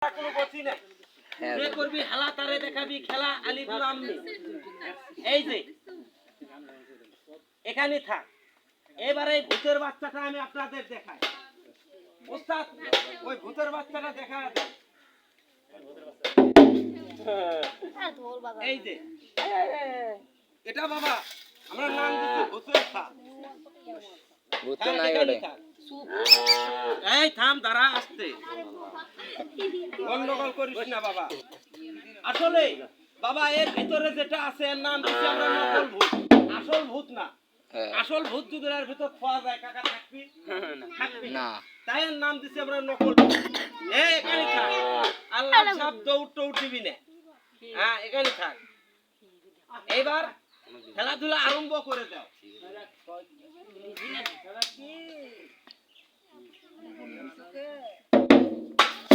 কোনো গতি নাই। যে করবি হেলা তারে দেখাবি খেলা আলিপুর আমনি। এই যে এখানে থাক। এবারে ভূতের বাচ্চাটা আমি আপনাদের দেখাই। ওস্তাদ ওই ভূতের বাচ্চাটা দেখা দেন। এই যে এটা বাবা আমরা নাম দিচ্ছি ভূতের থাক। ভূত নাই ওরে। এই থাম দাঁড়া আসতে গন্ডগোল করিস না বাবা। আসলে বাবা এর ভিতরে যেটা আছে এর নাম দিচ্ছি আমরা নকল ভূত, আসল ভূত না। আসল ভূত যদি এর ভিতর পাওয়া যায় কাকা থাকবি থাকবি না, তাই এর নাম দিচ্ছি আমরা নকল ভূত। এই এখানে থাক, আল্লাহ সব দৌড় টৌড় দিবি না। হ্যাঁ এখানে থাক। এইবার খেলাধুলা আরম্ভ করে দাও। খেলা কি